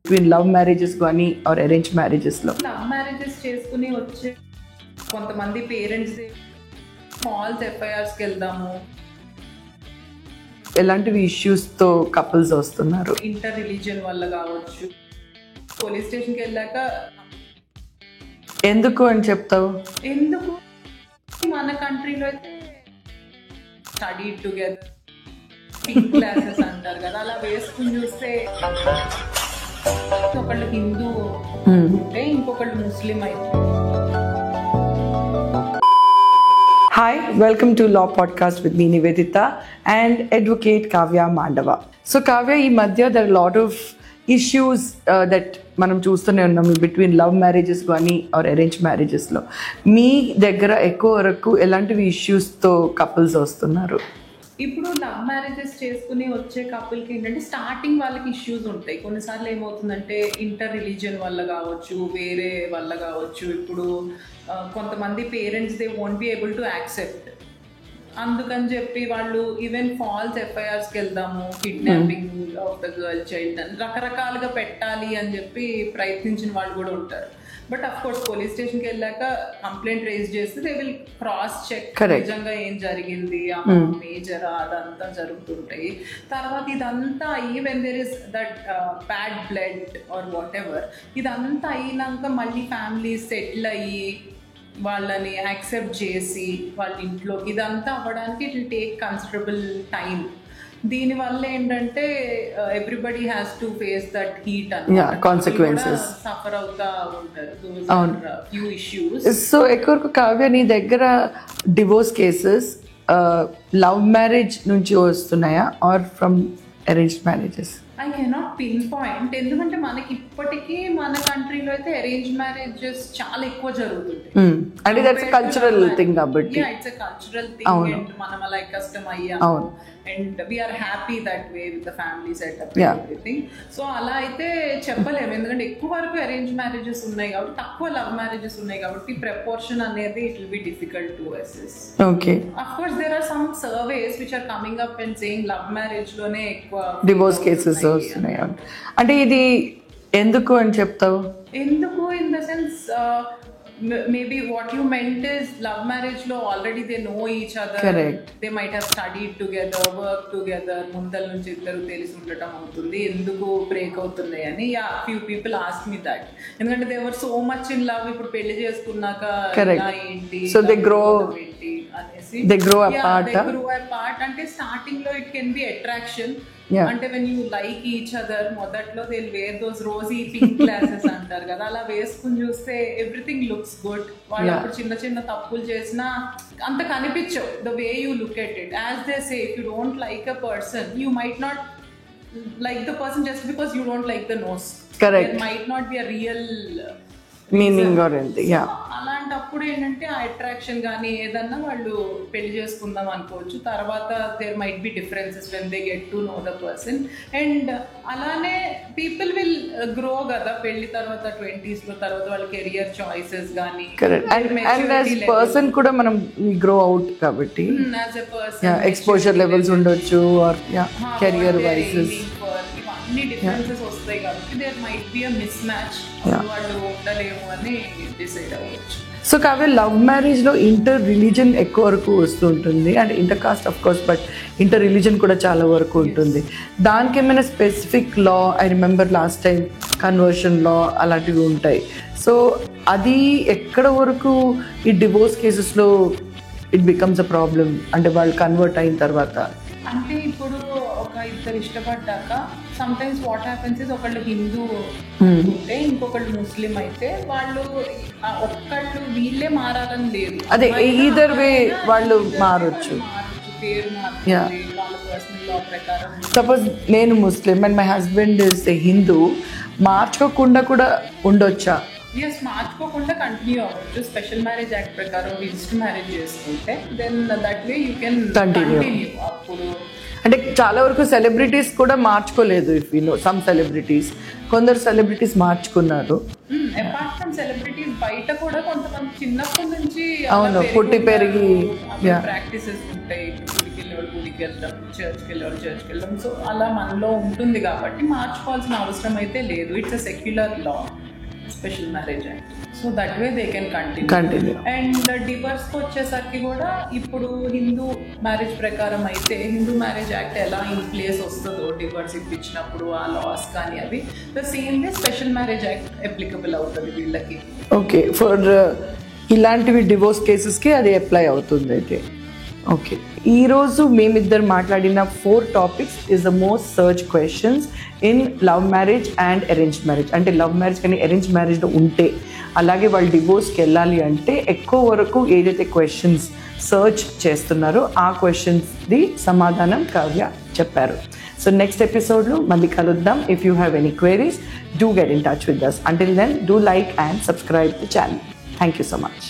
between love marriages కానీ or arranged marriages లో love marriages చేసుకుని వచ్చే కొంతమంది పేరెంట్స్ ఫాల్స్ ఎఫ్ఐఆర్స్కి వెళ్దాము, ఎలాంటివి ఇష్యూస్ తో కపుల్స్ వస్తున్నారు? ఇంటర్ రిలీజియన్ వల్ల కావచ్చు. పోలీస్ స్టేషన్కి వెళ్ళాక ఎందుకు అని చెప్తావు? ఎందుకు మన కంట్రీలో అయితే స్టడీ టుగెదర్ పింక్ క్లాసెస్ అంటారు కదా, అలా వేసుకుని చూస్తే ఒకళ్ళు హిందూ ఉంటే ఇంకొకళ్ళు ముస్లిం అయితే. Hi, welcome to Law Podcast with me Nivedita and Advocate Kavya Mandava. So Kavya, ఈ మధ్య there are a lot of issues that మనం చూస్తూనే ఉన్నాం between love marriages కానీ or arranged marriages లో. మీ దగ్గర ఎక్కువ వరకు ఎలాంటివి issues తో కపుల్స్ వస్తున్నారు? ఇప్పుడు లవ్ మ్యారేజెస్ చేసుకుని వచ్చే కపుల్కి ఏంటంటే స్టార్టింగ్ వాళ్ళకి ఇష్యూస్ ఉంటాయి. కొన్నిసార్లు ఏమవుతుందంటే ఇంటర్ రిలీజియన్ వల్ల కావచ్చు, వేరే వల్ల కావచ్చు. ఇప్పుడు కొంతమంది parents they won't be able to accept, అందుకని చెప్పి వాళ్ళు ఈవెన్ ఫాల్స్ ఎఫ్ఐఆర్స్కి వెళ్దాము, kidnapping of the girl child అని రకరకాలుగా పెట్టాలి అని చెప్పి ప్రయత్నించిన వాళ్ళు కూడా ఉంటారు. బట్ అఫ్ కోర్స్ పోలీస్ స్టేషన్కి వెళ్ళాక కంప్లైంట్ రేజ్ చేస్తే దే విల్ క్రాస్ చెక్ నిజంగా ఏం జరిగింది, మేజర్ అదంతా జరుగుతుంటాయి. తర్వాత ఇదంతా even there is that bad blood or whatever, ఇదంతా అయినాక మళ్ళీ ఫ్యామిలీ సెటిల్ అయ్యి వాళ్ళని యాక్సెప్ట్ చేసి వాళ్ళ ఇంట్లోకి ఇదంతా అవ్వడానికి it will take considerable time. దీనివల్ల ఏంటంటే everybody has to face that heat అని కాన్సిక్వెన్సెస్ సఫర్ అవుతా ఉంటారు. Few issues. సో ఎక్కువ కావ్య, నీ దగ్గర డివోర్స్ కేసెస్ లవ్ మ్యారేజ్ నుంచి వస్తున్నాయా or from arranged marriages? I cannot pinpoint, ఎందుకంటే మనకి ఇప్పటికీ మన కంట్రీలో అయితే అరేంజ్ మ్యారేజెస్ చాలా ఎక్కువ జరుగుతుంది. అంటే దట్స్ కల్చరల్ థింగ్ కాబట్టి. It's a cultural thing and మనం అలా కష్టం అయ్యాము and we're happy that way with the family setup everything. So అలా అయితే చెప్పలేము, ఎందుకంటే ఎక్కువ వరకు అరేంజ్ మ్యారేజెస్ ఉన్నాయి కాబట్టి, తక్కువ లవ్ మ్యారేజెస్ ఉన్నాయి కాబట్టి ప్రపోర్షన్ అనేది it will be difficult to assess. Okay, of course there are some surveys which are coming up and saying love marriage లోనే ఎక్కువ డివోర్స్ కేసెస్ వస్తున్నాయి. అంటే ఇది ఎందుకు అని చెప్తావు? ఎందుకు in the sense maybe what you meant is love marriage lo already they know each other. Correct. They might have studied together, worked together, mundal nunchi iddaru telisi undatam avutundi, enduku break avutunnai ani. Yeah, few people asked me that, endukante they were so much in love, ippudu pelli cheskunnaka ila enti, so they grow anesi they grow apart. They grow apart ante starting lo it can be attraction. అంటే when you like each other, మొదట్లో they were those rosy pink glasses అంటారు కదా, అలా వేసుకుని చూస్తే everything looks good. వాళ్ళు అప్పుడు చిన్న చిన్న తప్పులు చేసినా అంత కనిపించవు. The way you look at it, as they say, if you don't like a person you might not like the person just because you don't like the nose. Correct, might not be a real meaning or anything. Yeah, అలాంటప్పుడు ఏంటంటే ఆ attraction కానీ ఏదన్నా వాళ్ళు పెళ్లి చేసుకుందాం అనుకోవచ్చు. తర్వాత there might be differences when they get to know the person. And అలానే పీపుల్ విల్ గ్రో కదా పెళ్లి తర్వాత 20s లో, తర్వాత వాళ్ళ కెరియర్ చాయిసెస్ కానీ పర్సన్ కూడా మనం గ్రో అవుట్ కాబట్టి as a person exposure levels ఉండొచ్చు ఆర్ కెరియర్ వైజ్ అన్ని డిఫరెన్సెస్ వస్తాయి కాబట్టి there might be a mismatch, వాళ్ళు ఉండలేము అని డిసైడ్ అవ్వచ్చు. సో కావ్య, లవ్ మ్యారేజ్ లో ఇంటర్ రిలీజన్ ఎక్కువ వరకు వస్తూ ఉంటుంది, and inter caste of course, but inter religion కూడా చాలా వరకు ఉంటుంది. దానికి ఏమైనా స్పెసిఫిక్ లా, I remember last time conversion లా అలాంటివి ఉంటాయి. సో అది ఎక్కడ వరకు ఈ డివోర్స్ కేసెస్లో ఇట్ బికమ్స్ అ ప్రాబ్లం, అంటే వాళ్ళు కన్వర్ట్ అయిన తర్వాత? అంటే ఇప్పుడు ఒక ఇద్దరు ఇష్టపడ్డాక sometimes what happens is, ఒకళ్ళు హిందూ ఉంటే ఇంకొకళ్ళు ముస్లిం అయితే వాళ్ళు ఒక్కళ్ళు వీళ్ళే మారాలని లేదు. అదే ఈదర్ వే వాళ్ళు మారొచ్చు, పేరు మారుతుంది వాళ్ళ పర్సనల్ లా ప్రకారం. సపోజ్ నేను Muslim and my husband is a Hindu, మార్చుకోకుండా కూడా ఉండొచ్చా? ఎస్, మార్చుకోకుండా కంటిన్యూ అవ్వచ్చు. స్పెషల్ మ్యారేజ్ యాక్ట్ ప్రకారం రిజిస్టర్ మ్యారేజ్ చేసుకుంటే then that way you can continue. అప్పుడు అంటే చాలా వరకు సెలబ్రిటీస్ కూడా మార్చుకోలేదు. If you know some celebrities, కొందరు సెలబ్రిటీస్ మార్చుకున్నారు. అపార్ట్ ఫ్రమ్ సెలబ్రిటీస్ బయట కూడా కొంతమంది చిన్నప్పటి నుంచి అవును పుట్టి పెరిగి ప్రాక్టీసెస్ ఉంటాయి. గుడికి గుడికి వెళ్ళడం, చర్చ్కి వెళ్ళడం. సో అలా మనలో ఉంటుంది కాబట్టి మార్చుకోవాల్సిన అవసరం అయితే లేదు. It's a secular law, special marriage act. So that way they can continue. And డివర్స్కి వచ్చేసరికి కూడా ఇప్పుడు హిందూ మ్యారేజ్ ప్రకారం అయితే హిందూ మ్యారేజ్ యాక్ట్ ఎలా ఇన్ ప్లేస్ వస్తుందో డివర్స్ ఇప్పించినప్పుడు ఆ లాస్ కానీ అవి the same way special marriage act applicable అవుతుంది వీళ్ళకి. ఓకే, ఫర్ ఇలాంటివి డివోర్స్ కేసెస్కి అది అప్లై అవుతుంది అయితే. ఓకే, ఈరోజు మేమిద్దరు మాట్లాడిన 4 topics is the most search questions in love marriage and arranged marriage. అంటే లవ్ మ్యారేజ్ కానీ అరేంజ్ మ్యారేజ్లో ఉంటే, అలాగే వాళ్ళు డివోర్స్కి వెళ్ళాలి అంటే ఎక్కువ వరకు ఏదైతే క్వశ్చన్స్ సర్చ్ చేస్తున్నారో ఆ క్వశ్చన్స్ది సమాధానం కావ్య చెప్పారు. సో నెక్స్ట్ ఎపిసోడ్లో మళ్ళీ కలుద్దాం. If you have any queries, do get in touch with us. Until then, do like and subscribe the channel. Thank you so much.